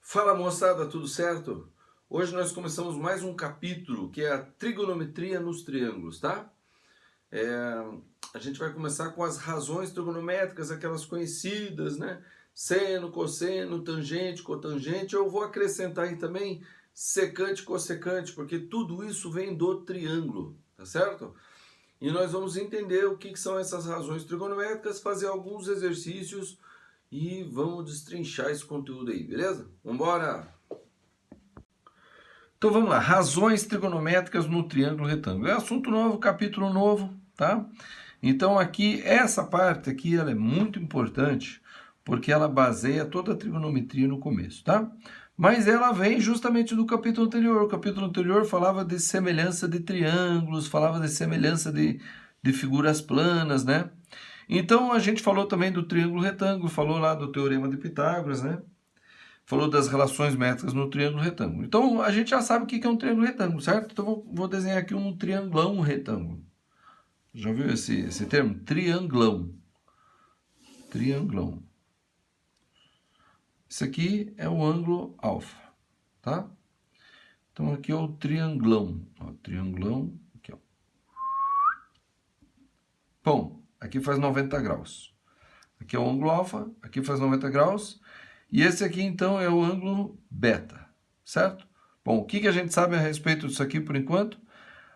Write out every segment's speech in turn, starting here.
Fala moçada, tudo certo? Hoje nós começamos mais um capítulo que é a trigonometria nos triângulos, tá? A gente vai começar com as razões trigonométricas, aquelas conhecidas, né? Seno, cosseno, tangente, cotangente. Eu vou acrescentar aí também secante, cossecante, porque tudo isso vem do triângulo, tá certo? E nós vamos entender o que são essas razões trigonométricas, fazer alguns exercícios e vamos destrinchar esse conteúdo aí, beleza? Vambora! Então vamos lá, razões trigonométricas no triângulo retângulo. É assunto novo, capítulo novo, tá? Então aqui, essa parte aqui, ela é muito importante, porque ela baseia toda a trigonometria no começo, tá? Mas ela vem justamente do capítulo anterior. O capítulo anterior falava de semelhança de triângulos, falava de semelhança de figuras planas, né? Então a gente falou também do triângulo retângulo, falou lá do teorema de Pitágoras, né? Falou das relações métricas no triângulo retângulo. Então, a gente já sabe o que é um triângulo retângulo, certo? Então, vou desenhar aqui um triangulão retângulo. Já viu esse termo? Trianglão. Trianglão. Esse aqui é o ângulo alfa, tá? Então, aqui é o trianglão. Ó, trianglão, aqui, ó. Bom, aqui faz 90 graus. Aqui é o ângulo alfa, aqui faz 90 graus. E esse aqui, então, é o ângulo beta, certo? Bom, o que a gente sabe a respeito disso aqui por enquanto?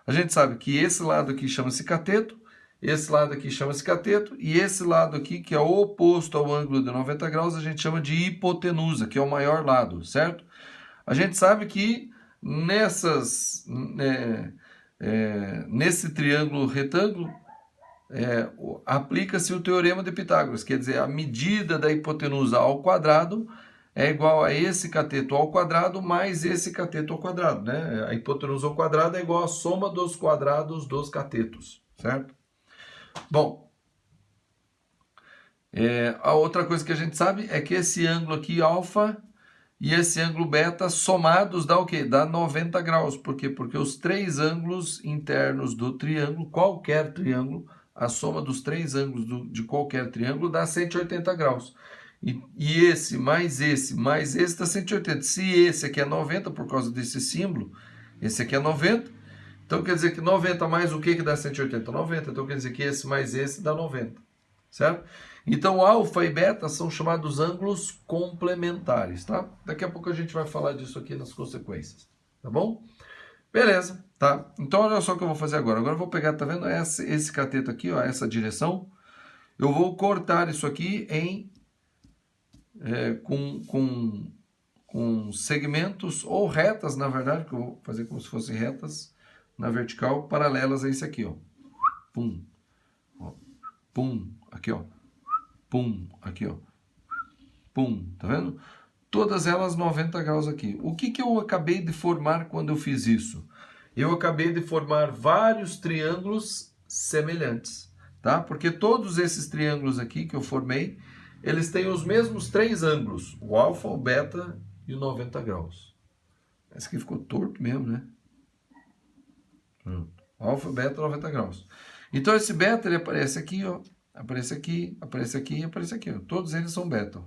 A gente sabe que esse lado aqui chama-se cateto, esse lado aqui chama-se cateto, e esse lado aqui, que é o oposto ao ângulo de 90 graus, a gente chama de hipotenusa, que é o maior lado, certo? A gente sabe que nesse triângulo retângulo, aplica-se o teorema de Pitágoras, quer dizer, a medida da hipotenusa ao quadrado é igual a esse cateto ao quadrado mais esse cateto ao quadrado, né? A hipotenusa ao quadrado é igual à soma dos quadrados dos catetos, certo? Bom, a outra coisa que a gente sabe é que esse ângulo aqui, alfa, e esse ângulo beta somados dá o quê? Dá 90 graus. Por quê? Porque os três ângulos internos do triângulo, qualquer triângulo, a soma dos três ângulos de qualquer triângulo dá 180 graus. E esse mais esse dá 180. Se esse aqui é 90 por causa desse símbolo, esse aqui é 90. Então quer dizer que 90 mais o que dá 180? 90. Então quer dizer que esse mais esse dá 90. Certo? Então, alfa e beta são chamados ângulos complementares, tá? Daqui a pouco a gente vai falar disso aqui nas consequências, tá bom? Beleza, tá? Então, olha só o que eu vou fazer agora. Agora eu vou pegar, tá vendo esse cateto aqui, ó, essa direção. Eu vou cortar isso aqui com segmentos ou retas, na verdade, que eu vou fazer como se fossem retas na vertical, paralelas a esse aqui, ó. Pum, ó. Pum, aqui, ó. Pum, aqui, ó. Pum, tá vendo? Todas elas 90 graus aqui. O que eu acabei de formar quando eu fiz isso? Eu acabei de formar vários triângulos semelhantes, tá? Porque todos esses triângulos aqui que eu formei, eles têm os mesmos três ângulos, o alfa, o beta e o 90 graus. Esse aqui ficou torto mesmo, né? Alfa, beta, 90 graus. Então esse beta, ele aparece aqui, ó. Aparece aqui, aparece aqui e aparece aqui. Ó. Todos eles são beta.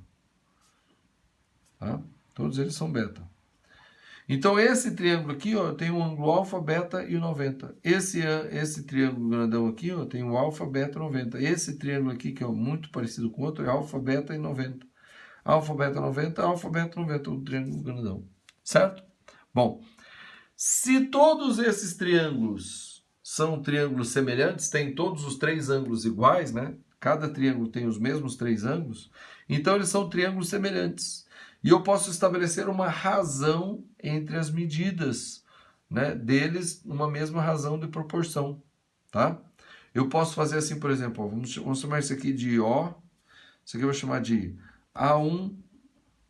Tá? Todos eles são beta. Então, esse triângulo aqui, ó, tem o ângulo alfa, beta e o 90. Esse triângulo grandão aqui, ó, tem o alfa, beta e 90. Esse triângulo aqui, que é muito parecido com o outro, é alfa, beta e 90. Alfa, beta, 90, alfa, beta, 90, o triângulo grandão. Certo? Bom, se todos esses triângulos são triângulos semelhantes, tem todos os três ângulos iguais, né? Cada triângulo tem os mesmos três ângulos, então eles são triângulos semelhantes. E eu posso estabelecer uma razão entre as medidas, né, deles, uma mesma razão de proporção, tá? Eu posso fazer assim, por exemplo, ó, vamos chamar isso aqui de O, isso aqui eu vou chamar de A1,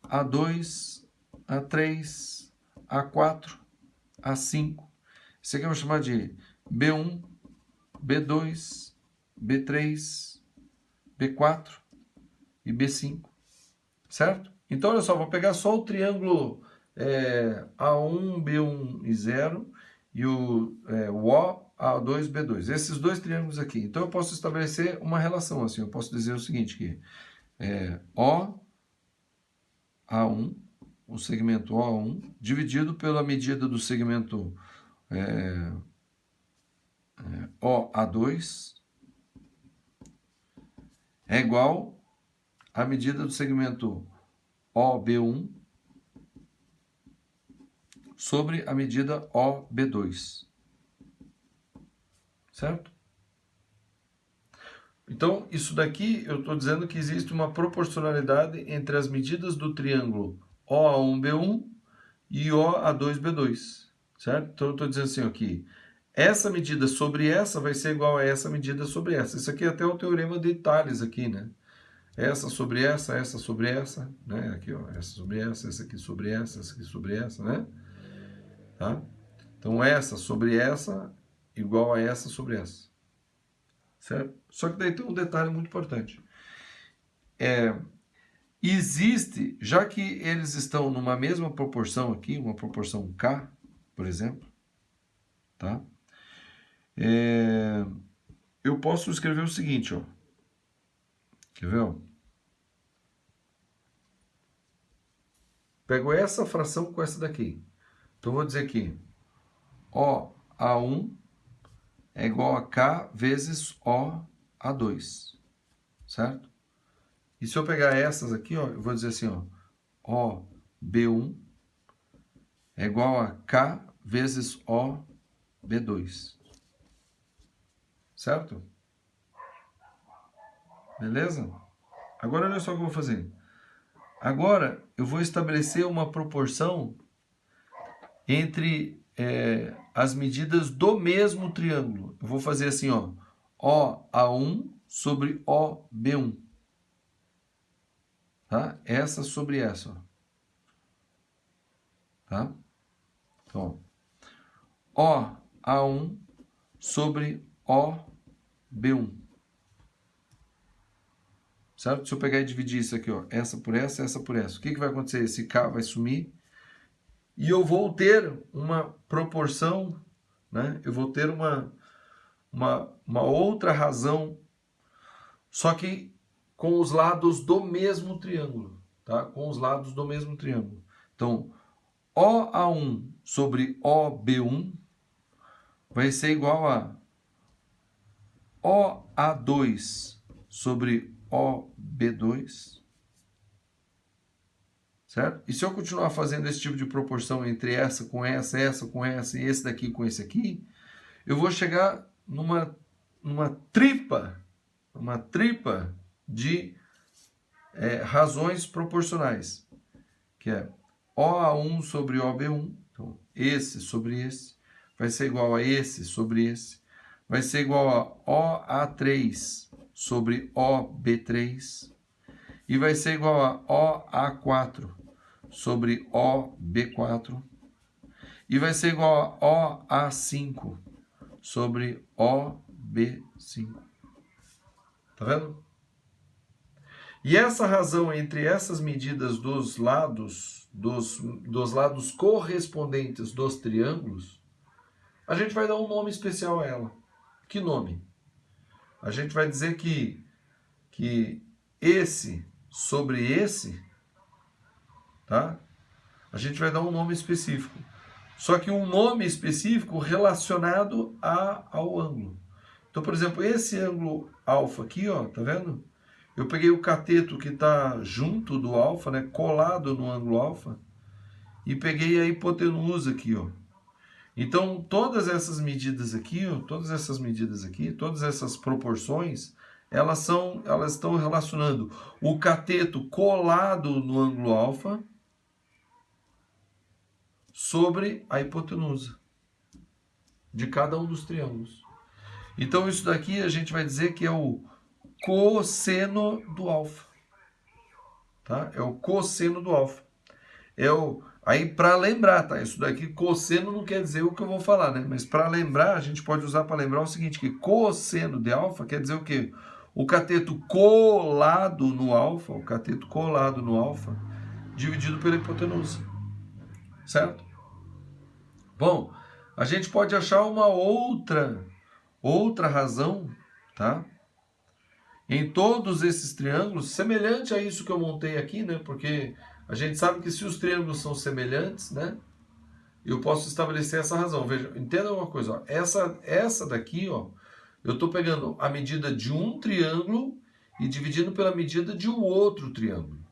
A2, A3, A4, A5. Isso aqui eu vou chamar de B1, B2, B3, B4 e B5, certo? Então, olha só, vou pegar só o triângulo A1, B1 e 0 e o A2, B2. Esses dois triângulos aqui. Então, eu posso estabelecer uma relação assim. Eu posso dizer o seguinte, que O, A1, o segmento O1, dividido pela medida do segmento OA2, é igual à medida do segmento OB1 sobre a medida OB2. Certo? Então, isso daqui eu estou dizendo que existe uma proporcionalidade entre as medidas do triângulo OA1B1 e OA2B2. Certo? Então, eu estou dizendo assim aqui, essa medida sobre essa vai ser igual a essa medida sobre essa. Isso aqui é até o teorema de Tales aqui, né? Essa sobre essa sobre essa, né? Aqui, ó, essa sobre essa aqui sobre essa aqui sobre essa, né? Tá? Então, essa sobre essa igual a essa sobre essa. Certo? Só que daí tem um detalhe muito importante. Existe, já que eles estão numa mesma proporção aqui, uma proporção K, por exemplo, tá? Eu posso escrever o seguinte, ó. Quer ver? Ó? Pego essa fração com essa daqui. Então, eu vou dizer aqui, OA1 é igual a K vezes OA2, certo? E se eu pegar essas aqui, ó, eu vou dizer assim, ó, OB1 é igual a K vezes OB2, certo? Beleza? Agora, olha só o que eu vou fazer. Agora, eu vou estabelecer uma proporção entre as medidas do mesmo triângulo. Eu vou fazer assim, ó, OA1 sobre OB1. Tá? Essa sobre essa, ó. Tá? Então, OA1 sobre OB1. Certo? Se eu pegar e dividir isso aqui, ó, essa por essa por essa, o que vai acontecer? Esse K vai sumir e eu vou ter uma proporção, né? Eu vou ter uma outra razão, só que com os lados do mesmo triângulo, tá? Com os lados do mesmo triângulo. Então, OA1 sobre OB1 vai ser igual a OA2 sobre OB2, certo? E se eu continuar fazendo esse tipo de proporção entre essa com essa e esse daqui com esse aqui, eu vou chegar numa tripa de razões proporcionais, que é OA1 sobre OB1, então esse sobre esse, vai ser igual a esse sobre esse, vai ser igual a OA3 sobre OB3, e vai ser igual a OA4 sobre OB4, e vai ser igual a OA5 sobre OB5. Tá vendo? E essa razão entre essas medidas dos lados, dos lados correspondentes dos triângulos, a gente vai dar um nome especial a ela. Que nome? A gente vai dizer que esse sobre esse, tá? A gente vai dar um nome específico. Só que um nome específico relacionado ao ângulo. Então, por exemplo, esse ângulo alfa aqui, ó, tá vendo? Eu peguei o cateto que está junto do alfa, né, colado no ângulo alfa, e peguei a hipotenusa aqui, ó. Então, todas essas medidas aqui, ó, todas essas proporções, elas estão relacionando o cateto colado no ângulo alfa sobre a hipotenusa de cada um dos triângulos. Então, isso daqui a gente vai dizer que é o cosseno do alfa. Tá? É o cosseno do alfa. Aí, para lembrar, tá? Isso daqui, cosseno não quer dizer o que eu vou falar, né? Mas para lembrar, a gente pode usar para lembrar o seguinte, que cosseno de alfa quer dizer o quê? O cateto colado no alfa, dividido pela hipotenusa. Certo? Bom, a gente pode achar uma outra razão, tá? Em todos esses triângulos, semelhante a isso que eu montei aqui, né? Porque A gente sabe que se os triângulos são semelhantes, né? Eu posso estabelecer essa razão. Veja, entenda uma coisa, ó. Essa daqui, ó, eu estou pegando a medida de um triângulo e dividindo pela medida de um outro triângulo.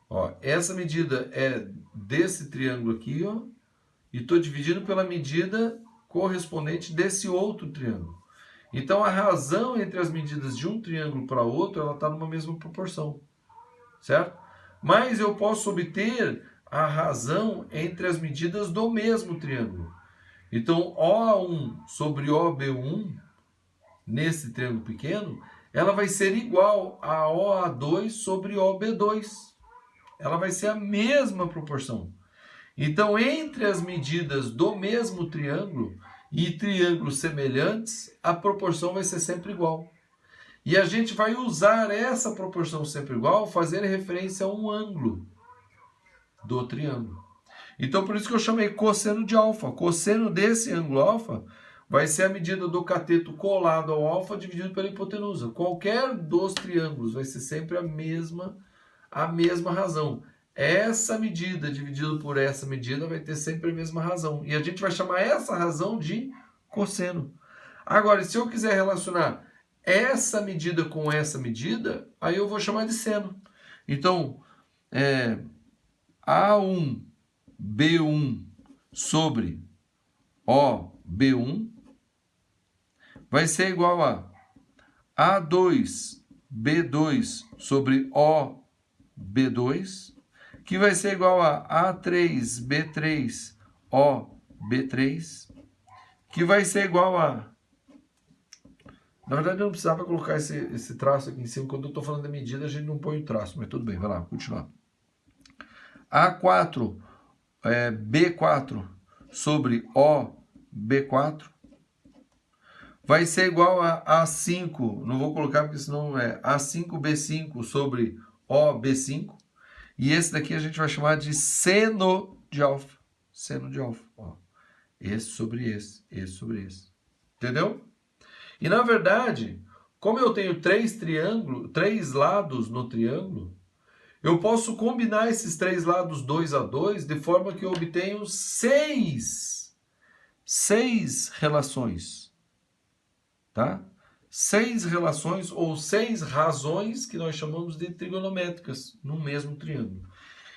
Ó, essa medida é desse triângulo aqui, ó, e estou dividindo pela medida correspondente desse outro triângulo. Então, a razão entre as medidas de um triângulo para outro, ela está numa mesma proporção, certo? Mas eu posso obter a razão entre as medidas do mesmo triângulo. Então, OA1 sobre OB1, nesse triângulo pequeno, ela vai ser igual a OA2 sobre OB2. Ela vai ser a mesma proporção. Então, entre as medidas do mesmo triângulo e triângulos semelhantes, a proporção vai ser sempre igual. E a gente vai usar essa proporção sempre igual, fazendo referência a um ângulo do triângulo. Então, por isso que eu chamei cosseno de alfa. Cosseno desse ângulo alfa vai ser a medida do cateto colado ao alfa dividido pela hipotenusa. Qualquer dos triângulos vai ser sempre a mesma razão. Essa medida dividida por essa medida vai ter sempre a mesma razão. E a gente vai chamar essa razão de cosseno. Agora, se eu quiser relacionar essa medida com essa medida, aí eu vou chamar de seno. Então, A1, B1 sobre OB1 vai ser igual a A2, B2 sobre OB2, que vai ser igual a A3, B3, OB3, que vai ser igual a... Na verdade, eu não precisava colocar esse traço aqui em cima. Quando eu estou falando da medida, a gente não põe o traço, mas tudo bem, vai lá, continuar. A4, B4 sobre OB4 vai ser igual a A5, não vou colocar porque senão é A5B5 sobre OB5, e esse daqui a gente vai chamar de seno de alfa. Seno de alfa, ó. Esse sobre esse sobre esse. Entendeu? E na verdade, como eu tenho três lados no triângulo, eu posso combinar esses três lados 2 a 2 de forma que eu obtenho seis relações, tá? 6 relações ou 6 razões que nós chamamos de trigonométricas no mesmo triângulo.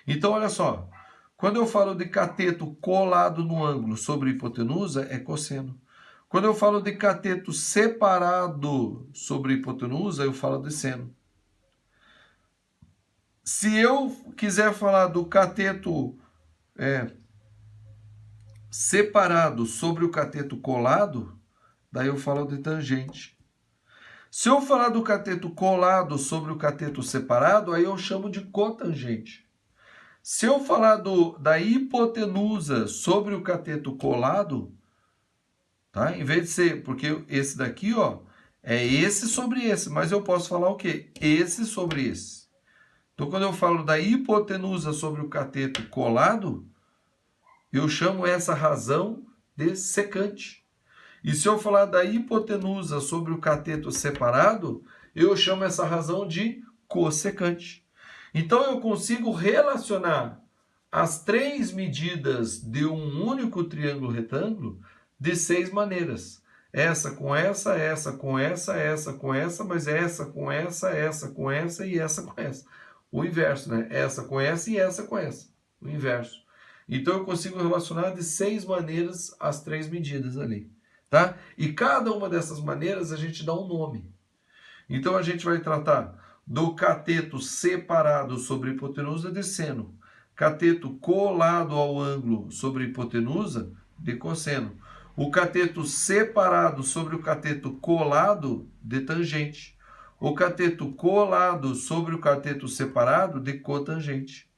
Então, olha só, quando eu falo de cateto colado no ângulo sobre hipotenusa, é cosseno. Quando eu falo de cateto separado sobre hipotenusa, eu falo de seno. Se eu quiser falar do cateto separado sobre o cateto colado, daí eu falo de tangente. Se eu falar do cateto colado sobre o cateto separado, aí eu chamo de cotangente. Se eu falar da hipotenusa sobre o cateto colado, tá? Em vez de ser, porque esse daqui, ó, é esse sobre esse, mas eu posso falar o quê? Esse sobre esse. Então, quando eu falo da hipotenusa sobre o cateto colado, eu chamo essa razão de secante. E se eu falar da hipotenusa sobre o cateto separado, eu chamo essa razão de cossecante. Então, eu consigo relacionar as 3 medidas de um único triângulo retângulo de 6 maneiras. Essa com essa, essa com essa, essa com essa, mas essa com essa com essa e essa com essa. O inverso, né? Essa com essa e essa com essa. O inverso. Então, eu consigo relacionar de 6 maneiras as 3 medidas ali. Tá? E cada uma dessas maneiras a gente dá um nome. Então, a gente vai tratar do cateto separado sobre hipotenusa de seno. Cateto colado ao ângulo sobre hipotenusa de cosseno. O cateto separado sobre o cateto colado de tangente. O cateto colado sobre o cateto separado de cotangente.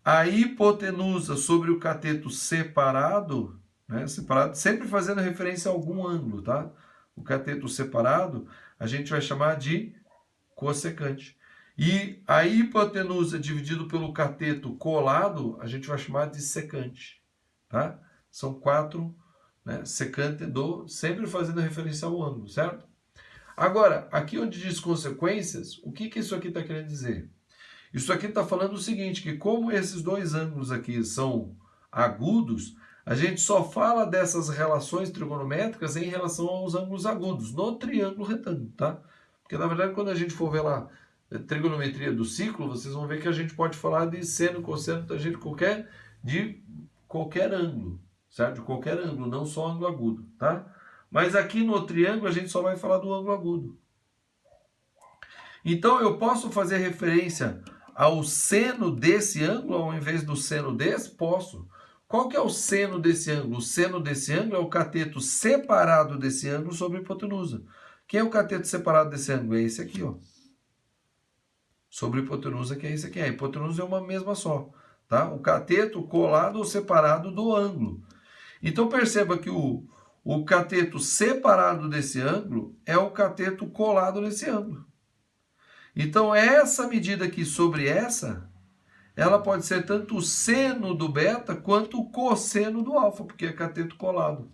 A hipotenusa sobre o cateto separado, né, separado, sempre fazendo referência a algum ângulo, tá? O cateto separado a gente vai chamar de cossecante. E a hipotenusa dividido pelo cateto colado, a gente vai chamar de secante, tá? São 4, né, secante sempre fazendo referência ao ângulo, certo? Agora, aqui onde diz consequências, o que isso aqui está querendo dizer? Isso aqui está falando o seguinte, que como esses dois ângulos aqui são agudos, a gente só fala dessas relações trigonométricas em relação aos ângulos agudos, no triângulo retângulo, tá? Porque, na verdade, quando a gente for ver lá trigonometria do ciclo, vocês vão ver que a gente pode falar de seno, cosseno, tangente, de qualquer ângulo, certo? De qualquer ângulo, não só ângulo agudo, tá? Mas aqui no triângulo a gente só vai falar do ângulo agudo. Então eu posso fazer referência ao seno desse ângulo ao invés do seno desse? Posso. Qual que é o seno desse ângulo? O seno desse ângulo é o cateto separado desse ângulo sobre a hipotenusa. Quem é o cateto separado desse ângulo? É esse aqui, ó. Sobre a hipotenusa, que é esse aqui. A hipotenusa é uma mesma só, tá? O cateto colado ou separado do ângulo. Então perceba que o cateto separado desse ângulo é o cateto colado nesse ângulo. Então essa medida aqui sobre essa, ela pode ser tanto o seno do beta quanto o cosseno do alfa, porque é cateto colado,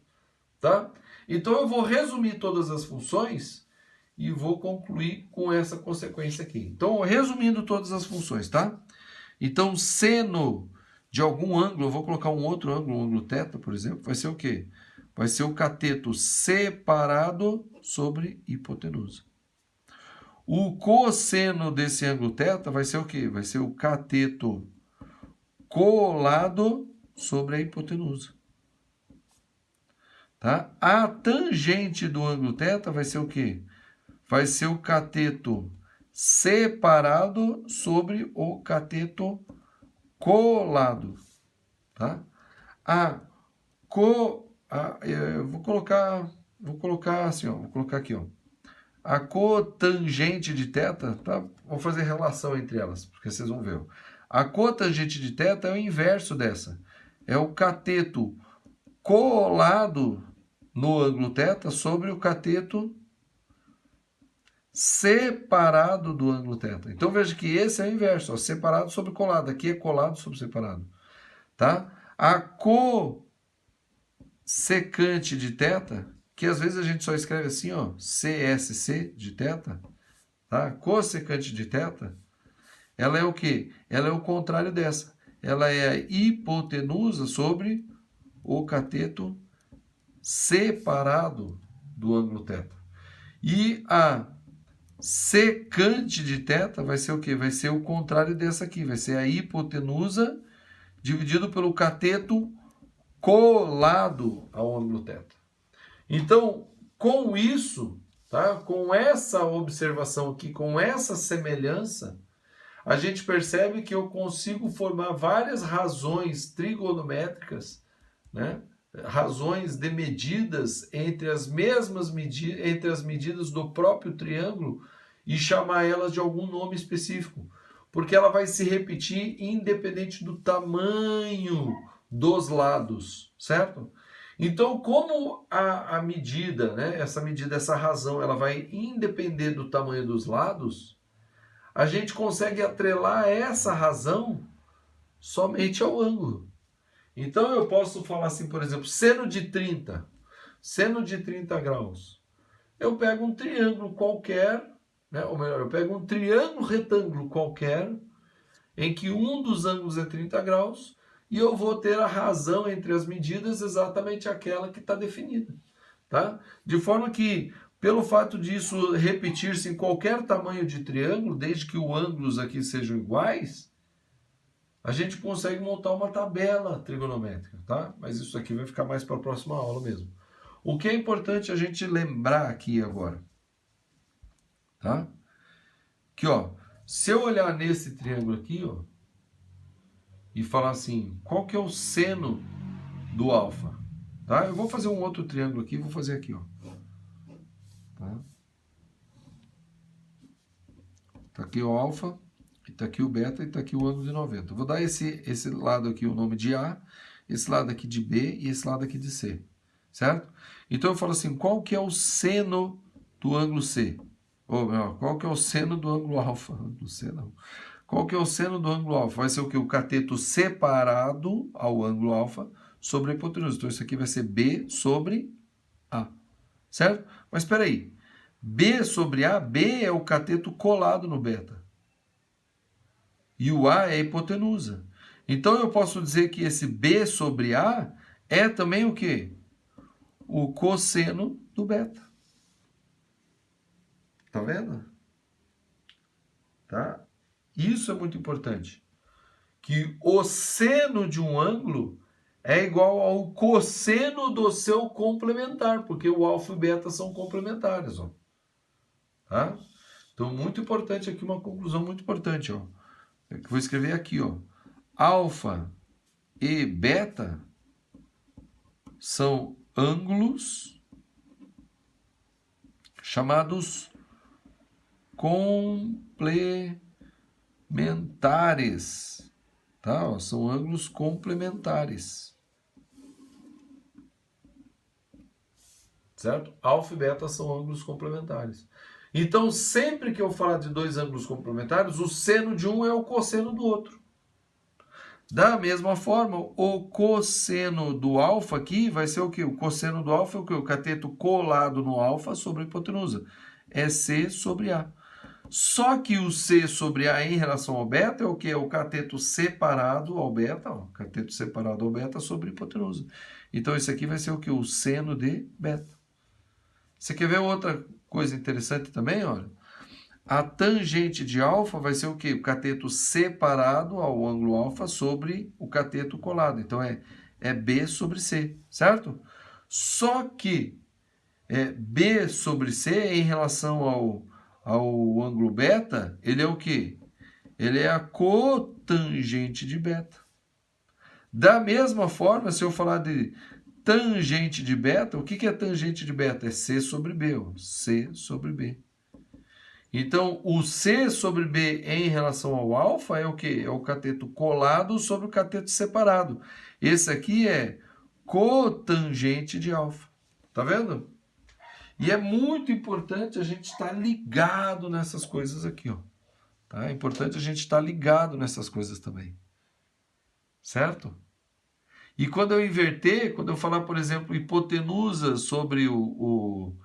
tá? Então eu vou resumir todas as funções e vou concluir com essa consequência aqui. Então, resumindo todas as funções, tá? Então, seno de algum ângulo, eu vou colocar um outro ângulo, um ângulo θ, por exemplo, vai ser o quê? Vai ser o cateto separado sobre hipotenusa. O cosseno desse ângulo θ vai ser o quê? Vai ser o cateto colado sobre a hipotenusa. Tá? A tangente do ângulo θ vai ser o quê? Vai ser o cateto separado sobre o cateto colado. Tá? Eu vou colocar assim, ó, vou colocar aqui, ó. A cotangente de θ, tá? Vou fazer relação entre elas, porque vocês vão ver. Ó. A cotangente de θ é o inverso dessa. É o cateto colado no ângulo θ sobre o cateto separado do ângulo θ. Então veja que esse é o inverso, ó, separado sobre colado. Aqui é colado sobre separado. Tá? A cossecante de θ, que às vezes a gente só escreve assim, ó, CSC de θ, tá? Cossecante de θ, ela é o quê? Ela é o contrário dessa. Ela é a hipotenusa sobre o cateto separado do ângulo θ. E a secante de θ vai ser o quê? Vai ser o contrário dessa aqui. Vai ser a hipotenusa dividido pelo cateto colado ao ângulo θ. Então, com isso, tá? Com essa observação aqui, com essa semelhança, a gente percebe que eu consigo formar várias razões trigonométricas, né? Razões de medidas entre as mesmas medidas, entre as medidas do próprio triângulo e chamar elas de algum nome específico, porque ela vai se repetir independente do tamanho dos lados, certo? Então, como a medida, né, essa razão, ela vai independer do tamanho dos lados, a gente consegue atrelar essa razão somente ao ângulo. Então, eu posso falar assim, por exemplo, seno de 30 graus. Eu pego um triângulo qualquer, né, ou melhor, eu pego um triângulo retângulo qualquer, em que um dos ângulos é 30 graus, e eu vou ter a razão entre as medidas exatamente aquela que está definida. Tá? De forma que, pelo fato disso repetir-se em qualquer tamanho de triângulo, desde que os ângulos aqui sejam iguais, a gente consegue montar uma tabela trigonométrica, tá? Mas isso aqui vai ficar mais para a próxima aula mesmo. O que é importante a gente lembrar aqui agora, tá? Que, ó, se eu olhar nesse triângulo aqui, ó, e falar assim, qual que é o seno do alfa? Tá? Eu vou fazer um outro triângulo aqui, vou fazer aqui, ó. Tá? Tá aqui o alfa, e tá aqui o beta, e tá aqui o ângulo de 90. Eu vou dar esse lado aqui o nome de A, esse lado aqui de B e esse lado aqui de C, certo? Então eu falo assim, qual que é o seno do ângulo C? Ou melhor, qual que é o seno do ângulo alfa? Não sei não. Qual que é o seno do ângulo alfa? Vai ser o quê? O cateto separado ao ângulo alfa sobre a hipotenusa. Então isso aqui vai ser B sobre A, certo? Mas espera aí, B sobre A, B é o cateto colado no beta. E o A é a hipotenusa. Então eu posso dizer que esse B sobre A é também o quê? O cosseno do beta. Tá vendo? Tá? Isso é muito importante. Que o seno de um ângulo é igual ao cosseno do seu complementar, porque o alfa e o beta são complementares, ó. Tá? Então, muito importante aqui, uma conclusão muito importante, ó. Eu vou escrever aqui, ó. Alfa e beta são ângulos chamados complementares. Tá? Ó, são ângulos complementares. Certo? Alfa e beta são ângulos complementares. Então, sempre que eu falar de dois ângulos complementares, o seno de um é o cosseno do outro. Da mesma forma, o cosseno do alfa aqui vai ser o quê? O cosseno do alfa é o quê? O cateto colado no alfa sobre a hipotenusa. É C sobre A. Só que o C sobre A em relação ao beta é o quê? É o cateto separado ao beta, ó, cateto separado ao beta sobre a hipotenusa. Então, esse aqui vai ser o quê? O seno de beta. Você quer ver outra coisa interessante também? Olha, a tangente de alfa vai ser o quê? O cateto separado ao ângulo alfa sobre o cateto colado. Então, é B sobre C, certo? Só que B sobre C em relação ao ângulo beta, ele é o quê? Ele é a cotangente de beta. Da mesma forma, se eu falar de tangente de beta, o que é tangente de beta? É C sobre B, ó. C sobre B. Então, o C sobre B em relação ao alfa é o quê? É o cateto colado sobre o cateto separado. Esse aqui é cotangente de alfa. Tá vendo? E é muito importante a gente estar ligado nessas coisas aqui, ó. Tá? É importante a gente estar ligado nessas coisas também. Certo? E quando eu inverter, quando eu falar, por exemplo, hipotenusa sobre o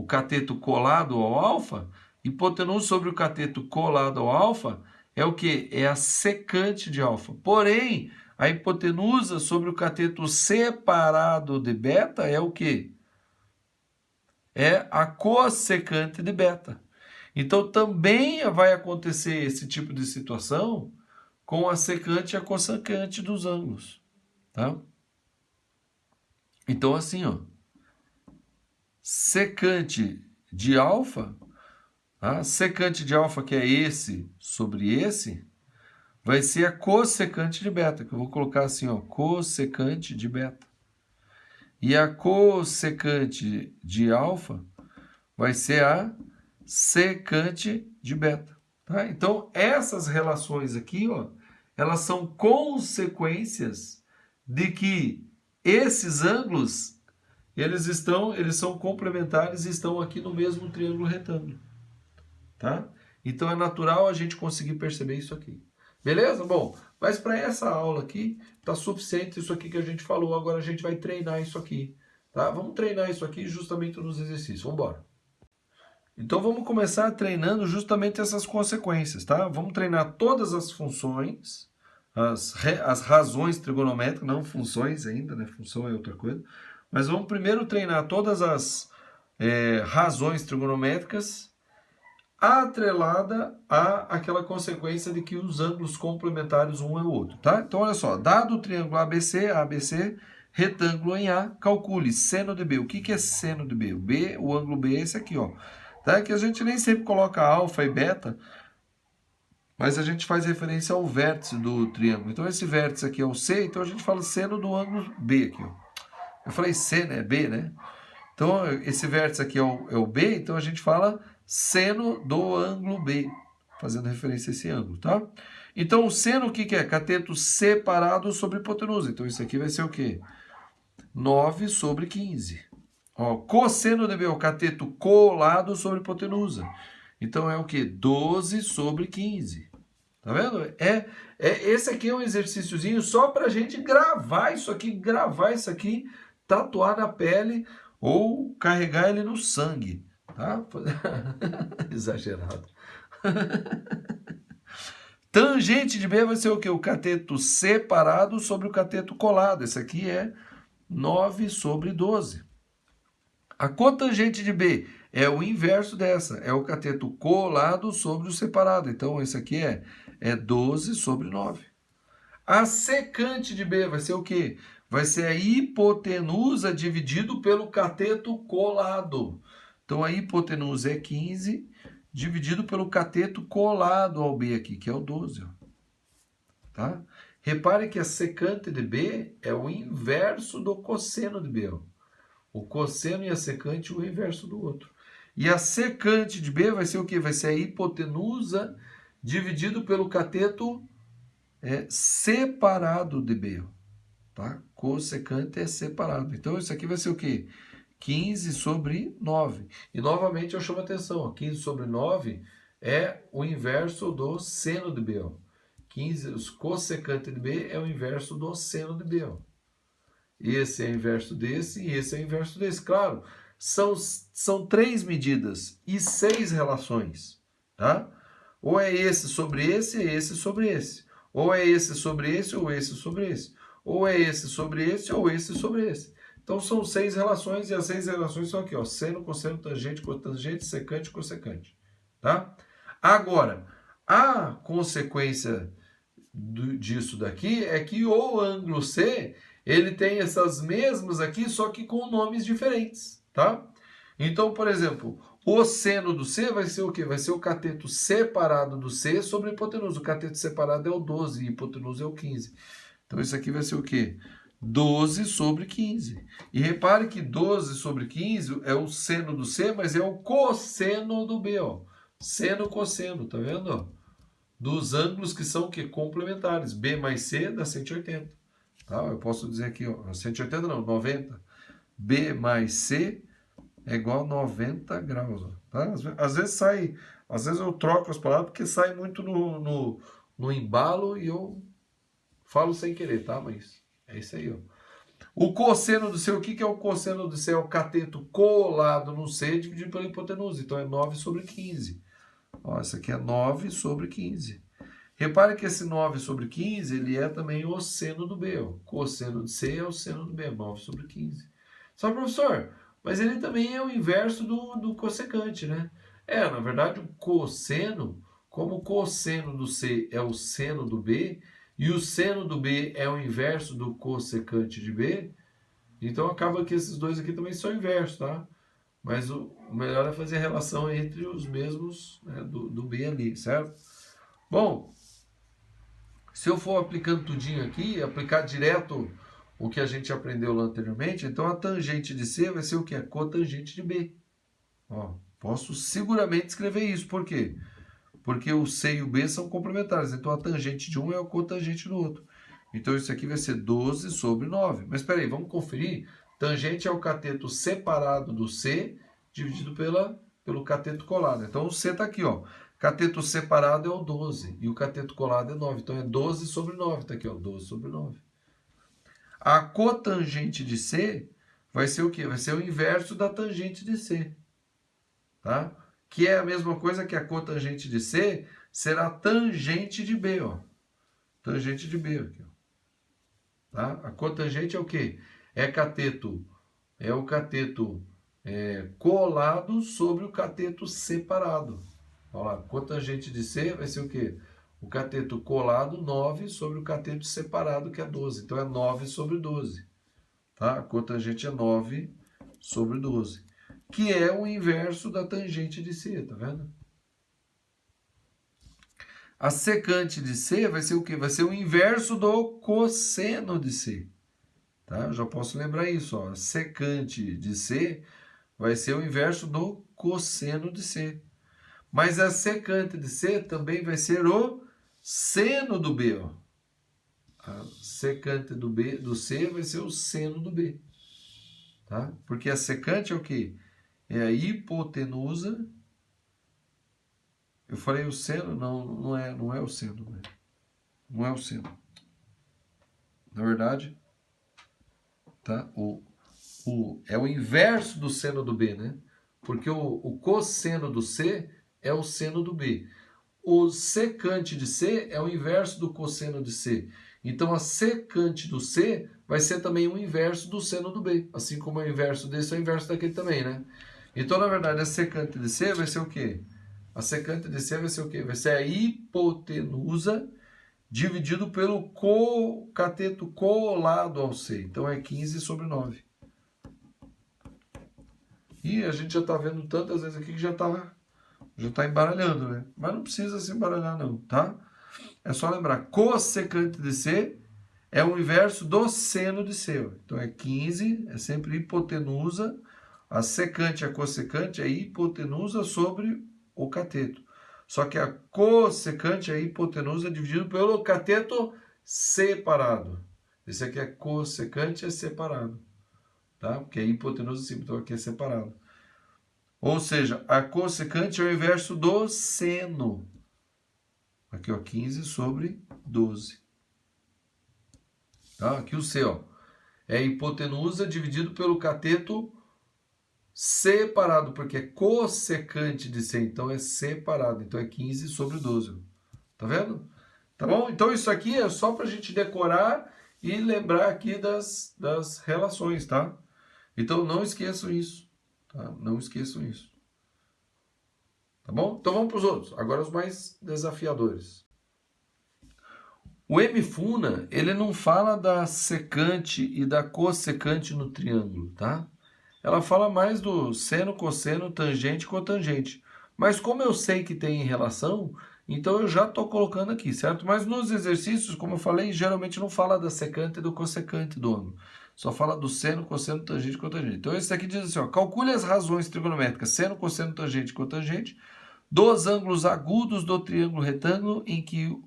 cateto colado ao alfa, hipotenusa sobre o cateto colado ao alfa é o quê? É a secante de alfa. Porém, a hipotenusa sobre o cateto separado de beta é o quê? É a cossecante de beta. Então, também vai acontecer esse tipo de situação com a secante e a cossecante dos ângulos. Tá? Então, assim, ó, secante de alfa, tá? Secante de alfa, que é esse sobre esse, vai ser a cossecante de beta, que eu vou colocar assim, ó, cossecante de beta. E a cossecante de alfa vai ser a secante de beta. Tá? Então, essas relações aqui, ó, elas são consequências de que esses ângulos, eles são complementares e estão aqui no mesmo triângulo retângulo. Tá? Então, é natural a gente conseguir perceber isso aqui. Beleza? Bom, mas para essa aula aqui, tá suficiente isso aqui que a gente falou. Agora a gente vai treinar isso aqui. Tá? Vamos treinar isso aqui justamente nos exercícios. Vamos embora. Então, vamos começar treinando justamente essas consequências, tá? Vamos treinar todas as funções, as razões trigonométricas, não funções ainda, né? Função é outra coisa. Mas vamos primeiro treinar todas as razões trigonométricas atrelada àquela consequência de que os ângulos complementares um é o outro, tá? Então, olha só, dado o triângulo ABC, retângulo em A, calcule seno de B. O que é seno de B? O ângulo B é esse aqui, ó. Tá? Que a gente nem sempre coloca alfa e beta, mas a gente faz referência ao vértice do triângulo. Então, esse vértice aqui é o C, então a gente fala seno do ângulo B aqui, ó. Eu falei C, né? B, né? Então, esse vértice aqui é o B, então a gente fala seno do ângulo B, fazendo referência a esse ângulo, tá? Então, o seno o que é? Cateto separado sobre hipotenusa. Então, isso aqui vai ser o quê? 9 sobre 15. Ó, cosseno de B, o cateto colado sobre hipotenusa. Então, é o quê? 12 sobre 15. Tá vendo? Esse aqui é um exercíciozinho só para a gente gravar isso aqui, tatuar na pele ou carregar ele no sangue, tá? Exagerado. Tangente de B vai ser o quê? O cateto separado sobre o cateto colado. Esse aqui é 9 sobre 12. A cotangente de B é o inverso dessa, é o cateto colado sobre o separado. Então, esse aqui é 12 sobre 9. A secante de B vai ser o quê? Vai ser a hipotenusa dividido pelo cateto colado. Então, a hipotenusa é 15 dividido pelo cateto colado ao B aqui, que é o 12. Ó. Tá? Repare que a secante de B é o inverso do cosseno de B. Ó. O cosseno e a secante, o inverso do outro. E a secante de B vai ser o quê? Vai ser a hipotenusa dividido pelo cateto separado de B. Tá? Cossecante é separado. Então, isso aqui vai ser o quê? 15 sobre 9. E, novamente, eu chamo a atenção. Ó, 15 sobre 9 é o inverso do seno de B. Ó. 15, os cossecante de B é o inverso do seno de B. Ó. Esse é o inverso desse e esse é o inverso desse. Claro, são 3 medidas e 6 relações. Tá? Ou é esse sobre esse, é esse sobre esse. Ou é esse sobre esse, ou esse sobre esse. Ou é esse sobre esse, ou esse sobre esse. Então, são 6 relações, e as 6 relações são aqui, ó, seno, cosseno, tangente, cotangente, secante, cossecante. Tá? Agora, a consequência disso daqui é que o ângulo C, ele tem essas mesmas aqui, só que com nomes diferentes, tá? Então, por exemplo, o seno do C vai ser o quê? Vai ser o cateto separado do C sobre a hipotenusa. O cateto separado é o 12 e a hipotenusa é o 15. Então, isso aqui vai ser o quê? 12 sobre 15. E repare que 12 sobre 15 é o seno do C, mas é o cosseno do B, ó. Seno, cosseno, tá vendo, ó? Dos ângulos que são que complementares. B mais C dá 180. Tá? Eu posso dizer aqui, ó, 180 não, 90. B mais C é igual a 90 graus. Ó, tá? Às vezes sai, às vezes eu troco as palavras porque sai muito no embalo e eu falo sem querer, tá? Mas é isso aí, ó. O cosseno do C, o que é o cosseno do C? É o cateto colado no C dividido pela hipotenusa. Então é 9 sobre 15. Ó, isso aqui é 9 sobre 15. Repare que esse 9 sobre 15, ele é também o seno do B. Ó. Cosseno de C é o seno do B, 9 sobre 15. Só, professor, mas ele também é o inverso do cossecante, né? Na verdade, o cosseno, como o cosseno do C é o seno do B, e o seno do B é o inverso do cossecante de B, então acaba que esses dois aqui também são inversos, tá? Mas o melhor é fazer a relação entre os mesmos, né, do B ali, certo? Bom, se eu for aplicando tudinho aqui, aplicar direto o que a gente aprendeu lá anteriormente, então a tangente de C vai ser o quê? A cotangente de B. Ó, posso seguramente escrever isso. Por quê? Porque o C e o B são complementares. Então a tangente de um é a cotangente do outro. Então isso aqui vai ser 12 sobre 9. Mas espera aí, vamos conferir. Tangente é o cateto separado do C dividido pelo cateto colado. Então o C está aqui, ó. Cateto separado é o 12 e o cateto colado é 9. Então é 12 sobre 9. Está aqui, ó, 12 sobre 9. A cotangente de C vai ser o quê? Vai ser o inverso da tangente de C. Tá? Que é a mesma coisa que a cotangente de C será tangente de B, ó. Tangente de B aqui, ó. Tá? A cotangente é o quê? É o cateto colado sobre o cateto separado. Olha lá, cotangente de C vai ser o quê? O cateto colado 9 sobre o cateto separado, que é 12. Então é 9 sobre 12. Tá? A cotangente é 9 sobre 12. Que é o inverso da tangente de C, tá vendo? A secante de C vai ser o quê? Vai ser o inverso do cosseno de C. Tá? Eu já posso lembrar isso. Ó. A secante de C vai ser o inverso do cosseno de C. Mas a secante de C também vai ser o seno do B. Ó. A secante do C vai ser o seno do B. Tá? Porque a secante é o quê? É a hipotenusa. Eu falei o seno? Não é o seno. Né? Não é o seno. Na verdade, tá? É o inverso do seno do B, né? Porque o cosseno do C é o seno do B. o secante de C é o inverso do cosseno de C. Então, a secante do C vai ser também o inverso do seno do B. Assim como o inverso desse é o inverso daquele também, né? Então, na verdade, a secante de C vai ser o quê? A secante de C vai ser o quê? Vai ser a hipotenusa dividido pelo cateto colado ao C. Então, é 15 sobre 9. E a gente já está vendo tantas vezes aqui que já está embaralhando, né? Mas não precisa se embaralhar não, tá? É só lembrar, cossecante de C é o inverso do seno de C. Então é 15, é sempre hipotenusa. A secante e a cossecante é hipotenusa sobre o cateto. Só que a cossecante é hipotenusa dividido pelo cateto separado. Esse aqui é cossecante, é separado. Tá? Porque é hipotenusa sim, então aqui é separado. Ou seja, a cossecante é o inverso do seno. Aqui, ó, 15 sobre 12. Tá? Aqui o C, ó, é hipotenusa dividido pelo cateto separado, porque é cossecante de C, então é separado. Então é 15 sobre 12. Tá vendo? Tá bom? Então isso aqui é só para a gente decorar e lembrar aqui das relações, tá? Então não esqueçam isso. Tá? Não esqueçam isso. Tá bom? Então vamos para os outros. Agora os mais desafiadores. O M-Funa, ele não fala da secante e da cossecante no triângulo, tá? Ela fala mais do seno, cosseno, tangente e cotangente. Mas como eu sei que tem relação, então eu já estou colocando aqui, certo? Mas nos exercícios, como eu falei, geralmente não fala da secante e do cossecante do ângulo. Só fala do seno, cosseno, tangente e cotangente. Então esse aqui diz assim, ó, calcule as razões trigonométricas seno, cosseno, tangente e cotangente dos ângulos agudos do triângulo retângulo em que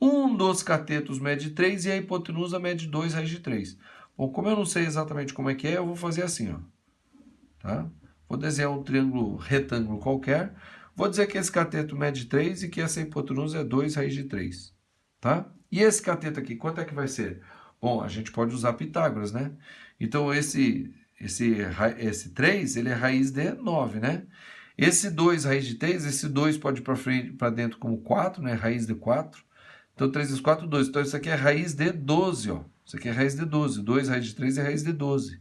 um dos catetos mede 3 e a hipotenusa mede 2 raiz de 3. Bom, como eu não sei exatamente como é que é, eu vou fazer assim, ó. Tá? Vou desenhar um triângulo retângulo qualquer. Vou dizer que esse cateto mede 3 e que essa hipotenusa é 2 raiz de 3. Tá? E esse cateto aqui, quanto é que vai ser? Bom, a gente pode usar Pitágoras, né? Então, esse 3, ele é raiz de 9, né? Esse 2 raiz de 3, esse 2 pode ir para dentro como 4, né? Raiz de 4. Então, 3 vezes 4, 2. Então, isso aqui é raiz de 12, ó. Isso aqui é raiz de 12. 2 raiz de 3 é raiz de 12.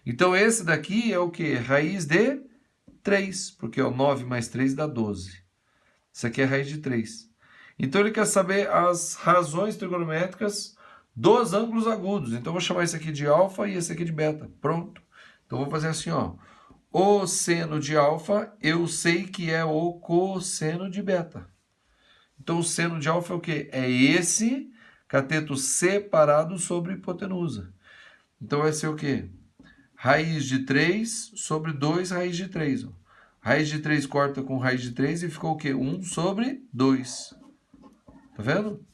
Então, esse daqui é o quê? Raiz de 3, porque ó, 9 mais 3 dá 12. Isso aqui é raiz de 3. Então, ele quer saber as razões trigonométricas dos ângulos agudos. Então, eu vou chamar esse aqui de alfa e esse aqui de beta. Pronto. Então, vou fazer assim, ó. O seno de alfa, eu sei que é o cosseno de beta. Então, o seno de alfa é o quê? É esse cateto separado sobre hipotenusa. Então, vai ser o quê? Raiz de 3 sobre 2 raiz de 3. Ó. Raiz de 3 corta com raiz de 3 e ficou o quê? 1 sobre 2. Tá vendo?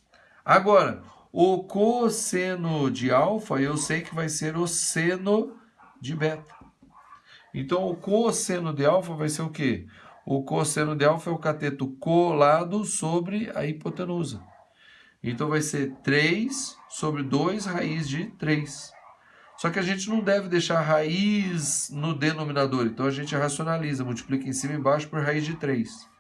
Agora, o cosseno de alfa, eu sei que vai ser o seno de beta. Então, o cosseno de alfa vai ser o quê? O cosseno de alfa é o cateto colado sobre a hipotenusa. Então, vai ser 3 sobre 2 raiz de 3. Só que a gente não deve deixar raiz no denominador. Então, a gente racionaliza, multiplica em cima e embaixo por raiz de 3.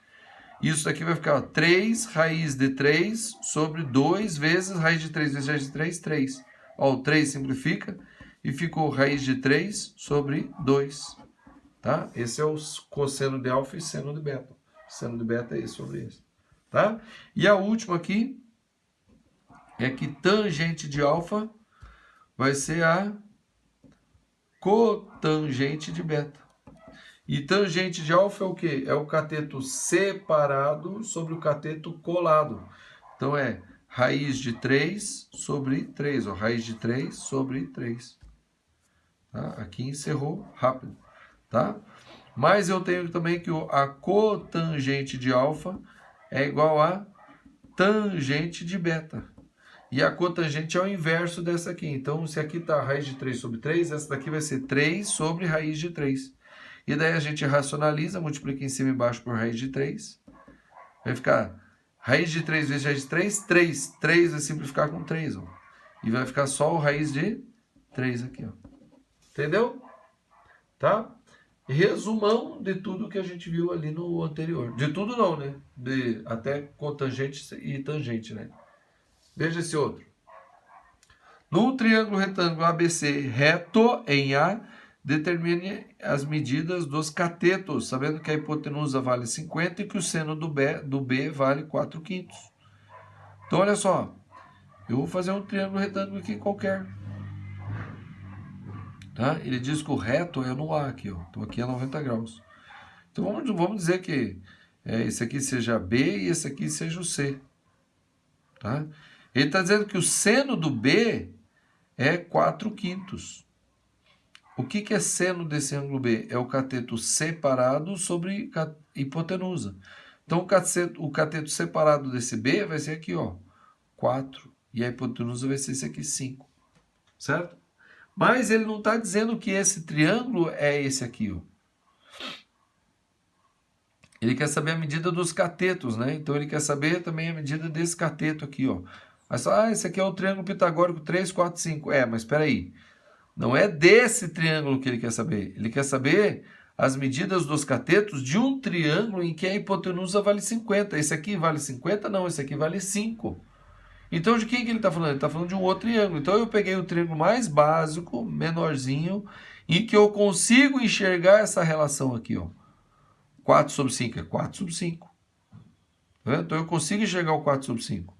Isso daqui vai ficar ó, 3 raiz de 3 sobre 2 vezes raiz de 3 vezes raiz de 3, 3. Ó, o 3 simplifica e ficou raiz de 3 sobre 2. Tá? Esse é o cosseno de alfa e seno de beta. Seno de beta é esse sobre esse. Tá? E a última aqui é que tangente de alfa vai ser a cotangente de beta. E tangente de alfa é o quê? É o cateto separado sobre o cateto colado. Então é raiz de 3 sobre 3. Ó, raiz de 3 sobre 3. Tá? Aqui encerrou rápido. Tá? Mas eu tenho também que a cotangente de alfa é igual a tangente de beta. E a cotangente é o inverso dessa aqui. Então, se aqui está raiz de 3 sobre 3, essa daqui vai ser 3 sobre raiz de 3. E daí a gente racionaliza, multiplica em cima e embaixo por raiz de 3. Vai ficar raiz de 3 vezes raiz de 3, 3. 3 vai simplificar com 3. Ó. E vai ficar só o raiz de 3 aqui. Ó. Entendeu? Tá? resumão de tudo que a gente viu ali no anterior. De tudo não, né? Até cotangente e tangente, né? Veja esse outro. No triângulo retângulo ABC reto em A, determine as medidas dos catetos, sabendo que a hipotenusa vale 50 e que o seno do B vale 4/5. Então, olha só. Eu vou fazer um triângulo retângulo aqui qualquer. Tá? Ele diz que o reto é no A aqui, ó. Então aqui é 90 graus. Então vamos dizer que esse aqui seja B e esse aqui seja o C. Tá? Ele está dizendo que o seno do B é 4/5. O que é seno desse ângulo B? É o cateto separado sobre hipotenusa. Então o cateto separado desse B vai ser aqui, ó, 4. E a hipotenusa vai ser esse aqui, 5. Certo? Mas ele não está dizendo que esse triângulo é esse aqui, ó. Ele quer saber a medida dos catetos, né? Então ele quer saber também a medida desse cateto aqui, ó. Mas esse aqui é o triângulo pitagórico 3, 4, 5. Mas espera aí. Não é desse triângulo que ele quer saber. Ele quer saber as medidas dos catetos de um triângulo em que a hipotenusa vale 50. Esse aqui vale 50? Não, esse aqui vale 5. Então, de quem que ele está falando? Ele está falando de um outro triângulo. Então, eu peguei o triângulo mais básico, menorzinho, e que eu consigo enxergar essa relação aqui, ó. 4 sobre 5 é 4 sobre 5. Tá? Então, eu consigo enxergar o 4 sobre 5.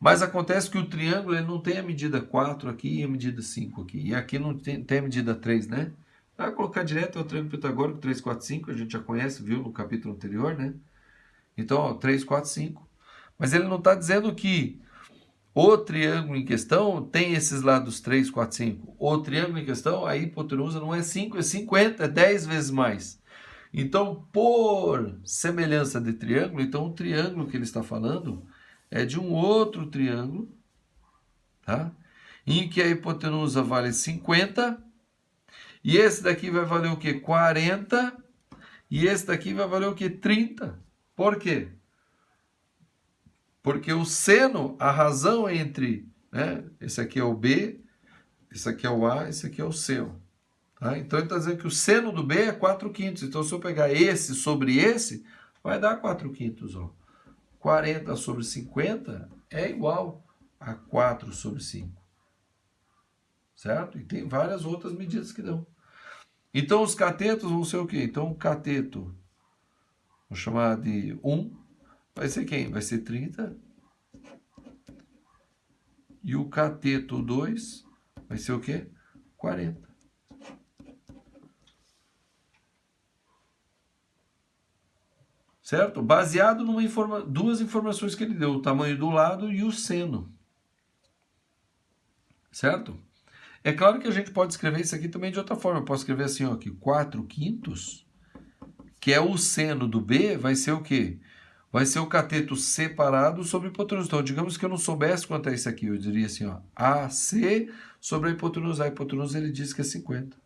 Mas acontece que o triângulo ele não tem a medida 4 aqui e a medida 5 aqui. E aqui não tem a medida 3, né? Vai colocar direto é o triângulo pitagórico 3, 4, 5. A gente já conhece, viu no capítulo anterior, né? Então, ó, 3, 4, 5. Mas ele não está dizendo que o triângulo em questão tem esses lados 3, 4, 5. O triângulo em questão, a hipotenusa não é 5, é 50, é 10 vezes mais. Então, por semelhança de triângulo, então o triângulo que ele está falando é de um outro triângulo, tá? Em que a hipotenusa vale 50, e esse daqui vai valer o quê? 40, e esse daqui vai valer o quê? 30. Por quê? Porque o seno, a razão entre, né? Esse aqui é o B, esse aqui é o A, esse aqui é o C. Tá? Então ele está dizendo que o seno do B é 4/5. Então se eu pegar esse sobre esse, vai dar 4/5. Ó. 40 sobre 50 é igual a 4 sobre 5. Certo? E tem várias outras medidas que dão. Então os catetos vão ser o quê? Então o cateto, vou chamar de 1, vai ser quem? Vai ser 30. E o cateto 2 vai ser o quê? 40. Certo? Baseado numa duas informações que ele deu, o tamanho do lado e o seno. Certo? É claro que a gente pode escrever isso aqui também de outra forma. Eu posso escrever assim, ó, que 4/5, que é o seno do B, vai ser o quê? Vai ser o cateto separado sobre a hipotenusa. Então, digamos que eu não soubesse quanto é isso aqui. Eu diria assim, ó, AC sobre a hipotenusa. A hipotenusa ele diz que é 50.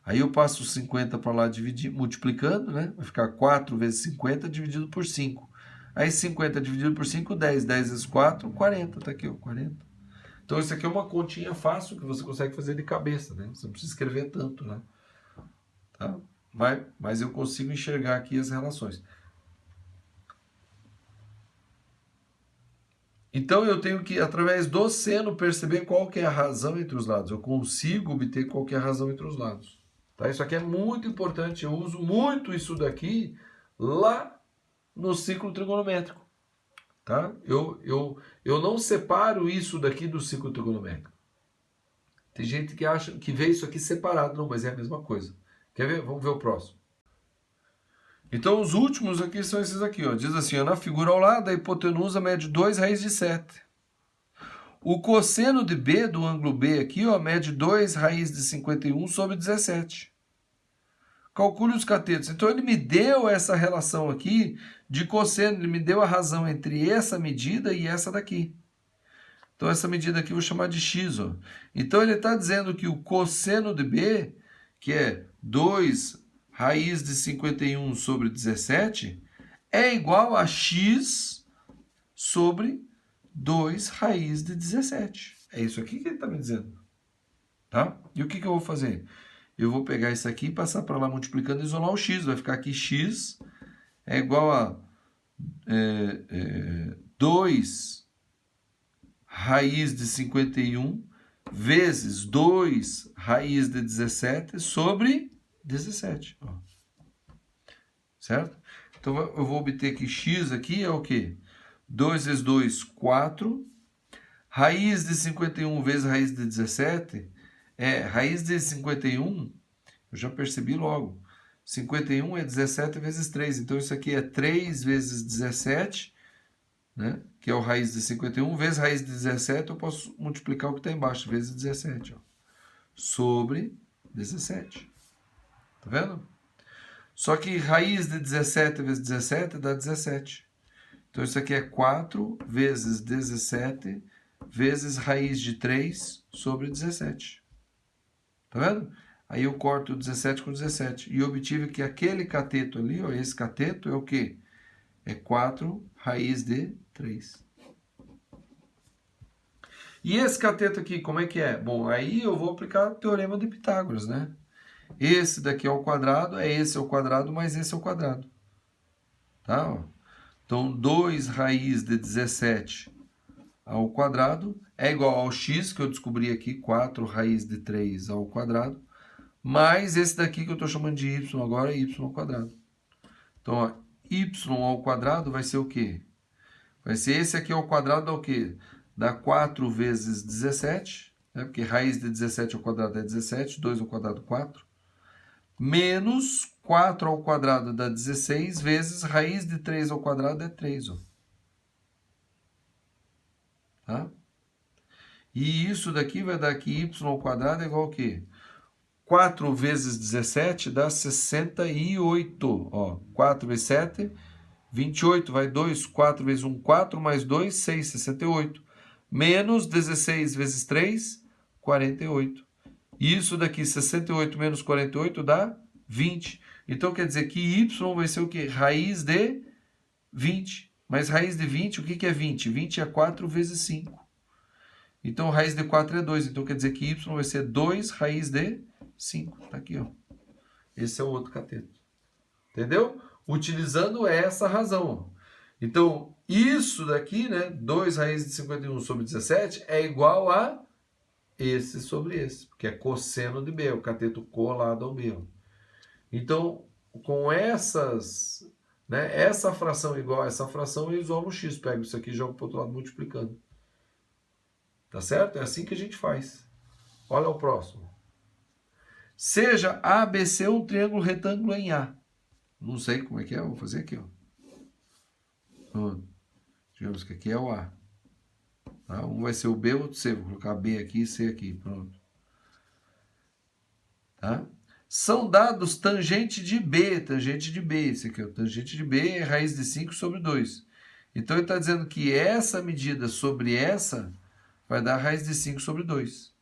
Aí eu passo 50 para lá multiplicando, né? Vai ficar 4 vezes 50 dividido por 5. Aí 50 dividido por 5, 10. 10 vezes 4, 40. Tá aqui, ó, 40. Então isso aqui é uma continha fácil que você consegue fazer de cabeça, né? Você não precisa escrever tanto, né? Tá? Mas eu consigo enxergar aqui as relações. Então eu tenho que, através do seno, perceber qual que é a razão entre os lados. Eu consigo obter qual que é a razão entre os lados. Tá? Isso aqui é muito importante. Eu uso muito isso daqui lá no ciclo trigonométrico. Tá? Eu não separo isso daqui do ciclo trigonométrico. Tem gente que acha que vê isso aqui separado. Não, mas é a mesma coisa. Quer ver? Vamos ver o próximo. Então, os últimos aqui são esses aqui. Ó. Diz assim, ó, na figura ao lado, a hipotenusa mede 2 raiz de 7. O cosseno de B, do ângulo B aqui, ó, mede 2 raiz de 51 sobre 17. Calcule os catetos. Então, ele me deu essa relação aqui de cosseno. Ele me deu a razão entre essa medida e essa daqui. Então, essa medida aqui eu vou chamar de x. Ó. Então, ele está dizendo que o cosseno de B, que é 2 raiz de 51 sobre 17, é igual a x sobre 2 raiz de 17. É isso aqui que ele está me dizendo. Tá? E o que eu vou fazer? eu vou pegar isso aqui e passar para lá multiplicando e isolar o x. Vai ficar aqui x é igual a 2 raiz de 51 vezes 2 raiz de 17 sobre 17. Ó. Certo? Então, eu vou obter que x aqui é o quê? 2 vezes 2, 4. Raiz de 51 vezes raiz de 17 raiz de 51, eu já percebi logo. 51 é 17 vezes 3. Então, isso aqui é 3 vezes 17, né? Que é o raiz de 51, vezes raiz de 17, eu posso multiplicar o que está embaixo, vezes 17, ó, sobre 17. Tá vendo? Só que raiz de 17 vezes 17 dá 17. Então, isso aqui é 4 vezes 17 vezes raiz de 3 sobre 17. Tá vendo? Aí eu corto 17 com 17. E obtive que aquele cateto ali, ó, esse cateto é o quê? É 4 raiz de 3. E esse cateto aqui, como é que é? Bom, aí eu vou aplicar o teorema de Pitágoras, né? Esse daqui é o quadrado, esse é o quadrado, mais esse é o quadrado. Tá? Ó. Então, 2 raiz de 17 ao quadrado é igual ao x, que eu descobri aqui, 4 raiz de 3 ao quadrado, mais esse daqui que eu estou chamando de y agora, é y ao quadrado. Então, ó, y ao quadrado vai ser o quê? Vai ser esse aqui ao quadrado dá o quê? Dá 4 vezes 17, né? Porque raiz de 17 ao quadrado é 17, 2 ao quadrado 4, menos 4 ao quadrado dá 16, vezes raiz de 3 ao quadrado é 3, ó. Tá? E isso daqui vai dar que y ao quadrado é igual ao quê? 4 vezes 17 dá 68. Ó, 4 vezes 7, 28. Vai 2, 4 vezes 1, 4, mais 2, 6, 68. Menos 16 vezes 3, 48. Isso daqui, 68 menos 48 dá 20. Então, quer dizer que y vai ser o quê? Raiz de 20. Mas raiz de 20, o que é 20? 20 é 4 vezes 5. Então, raiz de 4 é 2. Então, quer dizer que y vai ser 2 raiz de 5. Tá aqui, ó. Esse é o outro cateto. Entendeu? Utilizando essa razão. Então, isso daqui, né? 2 raiz de 51 sobre 17 é igual a esse sobre esse. Porque é cosseno de B, é o cateto colado ao B. Ó. Então, com essas... né, essa fração igual a essa fração, eu isolo o x. Pego isso aqui e jogo para o outro lado multiplicando. Tá certo? É assim que a gente faz. Olha o próximo. Seja ABC um triângulo retângulo em A. Não sei como é que é, vou fazer aqui, ó. Digamos que aqui é o A. Tá? Um vai ser o B, outro C. Vou colocar B aqui e C aqui. Pronto. Tá? São dados tangente de B. Tangente de B. Esse aqui, ó. Tangente de B é raiz de 5 sobre 2. Então, ele está dizendo que essa medida sobre essa vai dar raiz de 5 sobre 2.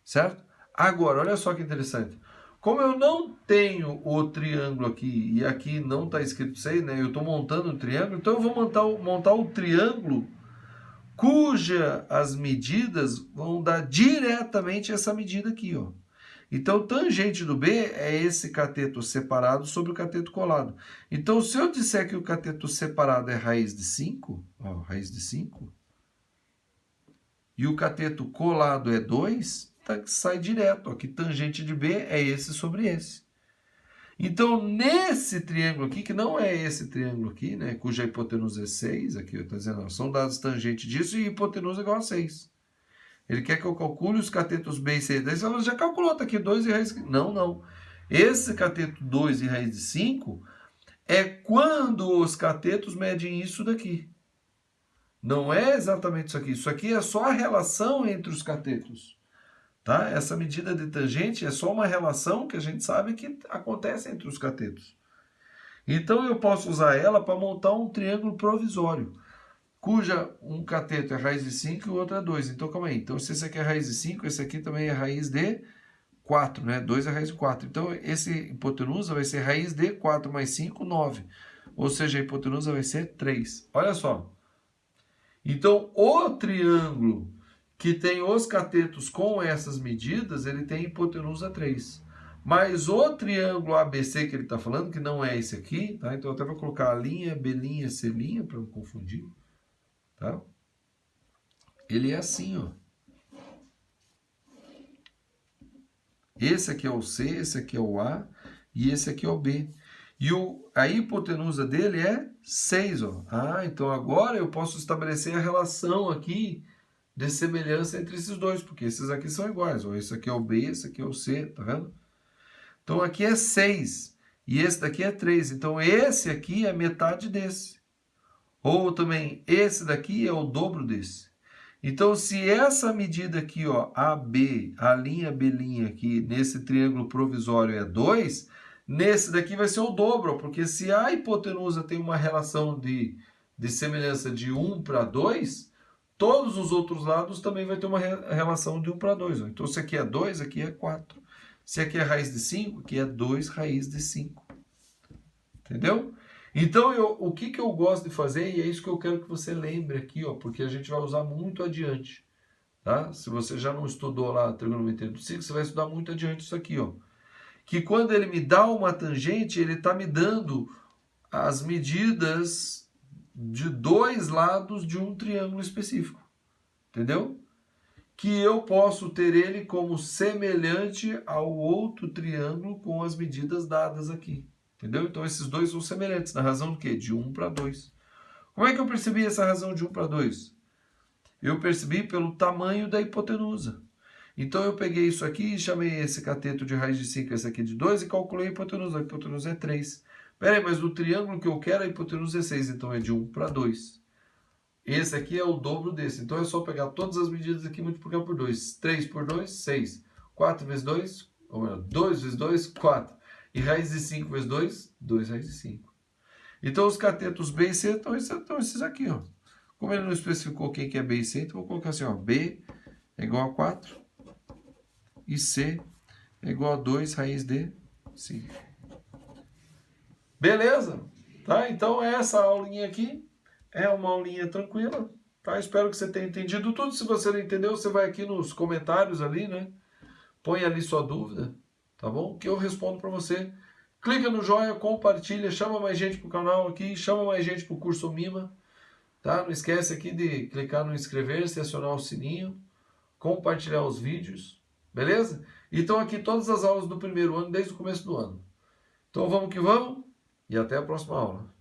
Certo? Agora, olha só que interessante. Como eu não tenho o triângulo aqui, e aqui não está escrito 6, né? Eu estou montando um triângulo, então eu vou montar o triângulo cuja as medidas vão dar diretamente essa medida aqui, ó. Então, o tangente do B é esse cateto separado sobre o cateto colado. Então, se eu disser que o cateto separado é raiz de 5, ó, raiz de 5, e o cateto colado é 2, sai direto, ó, que tangente de B é esse sobre esse. Então, nesse triângulo aqui, que não é esse triângulo aqui, né, cuja hipotenusa é 6, aqui eu estou dizendo, ó, são dados tangentes disso e hipotenusa é igual a 6. Ele quer que eu calcule os catetos B e C. Daí você já calculou, tá aqui 2 e raiz de 5. Não, não. Esse cateto 2 e raiz de 5 é quando os catetos medem isso daqui. Não é exatamente isso aqui. Isso aqui é só a relação entre os catetos. Tá? Essa medida de tangente é só uma relação que a gente sabe que acontece entre os catetos. Então, eu posso usar ela para montar um triângulo provisório, cuja um cateto é raiz de 5 e o outro é 2. Então, calma aí. Então, se esse aqui é raiz de 5, esse aqui também é raiz de 4, né? 2 é raiz de 4. Então, esse hipotenusa vai ser raiz de 4 mais 5, 9. Ou seja, a hipotenusa vai ser 3. Olha só. Então, o triângulo que tem os catetos com essas medidas, ele tem hipotenusa 3. mais o triângulo ABC que ele está falando, que não é esse aqui, tá? Então eu até vou colocar a linha, B', C', para não confundir, tá? Ele é assim, ó. Esse aqui é o C, esse aqui é o A e esse aqui é o B. E a hipotenusa dele é 6, ó. Ah, então agora eu posso estabelecer a relação aqui de semelhança entre esses dois, porque esses aqui são iguais, ó. Esse aqui é o B, esse aqui é o C, tá vendo? Então aqui é 6 e esse daqui é 3. Então esse aqui é metade desse. Ou também esse daqui é o dobro desse. Então se essa medida aqui, ó, AB, a linha B' aqui, nesse triângulo provisório é 2, nesse daqui vai ser o dobro, porque se a hipotenusa tem uma relação de semelhança de 1 para 2, todos os outros lados também vai ter uma relação de 1 para 2. Ó. Então se aqui é 2, aqui é 4. Se aqui é raiz de 5, aqui é 2 raiz de 5. Entendeu? Então, o que eu gosto de fazer, e é isso que eu quero que você lembre aqui, ó, porque a gente vai usar muito adiante. Tá? Se você já não estudou lá a trigonometria do ciclo, você vai estudar muito adiante isso aqui. Ó. Que quando ele me dá uma tangente, ele está me dando as medidas de dois lados de um triângulo específico. Entendeu? Que eu posso ter ele como semelhante ao outro triângulo com as medidas dadas aqui. Entendeu? Então esses dois são semelhantes, na razão do quê? De 1 para 2. Como é que eu percebi essa razão de 1 para 2? Eu percebi pelo tamanho da hipotenusa. Então eu peguei isso aqui e chamei esse cateto de raiz de 5, esse aqui de 2, e calculei a hipotenusa. A hipotenusa é 3. Pera aí, mas no triângulo que eu quero a hipotenusa é 6, então é de 1 para 2. Esse aqui é o dobro desse. Então é só pegar todas as medidas aqui e multiplicar por 2. 3 por 2, 6. 4 vezes 2, ou melhor, 2 vezes 2, 4. E raiz de 5 vezes 2, 2 raiz de 5. Então os catetos B e C estão esses aqui, ó. Como ele não especificou quem que é B e C, então eu vou colocar assim, ó. B é igual a 4 e C é igual a 2 raiz de 5. Beleza? Tá? Então essa aulinha aqui é uma aulinha tranquila, tá? Espero que você tenha entendido tudo. Se você não entendeu, você vai aqui nos comentários ali, né? Põe ali sua dúvida, tá bom? Que eu respondo para você. Clica no joinha, compartilha, chama mais gente pro canal aqui, chama mais gente pro curso Mima, tá? Não esquece aqui de clicar no inscrever-se, acionar o sininho, compartilhar os vídeos, beleza? E estão aqui todas as aulas do primeiro ano, desde o começo do ano. Então vamos que vamos e até a próxima aula.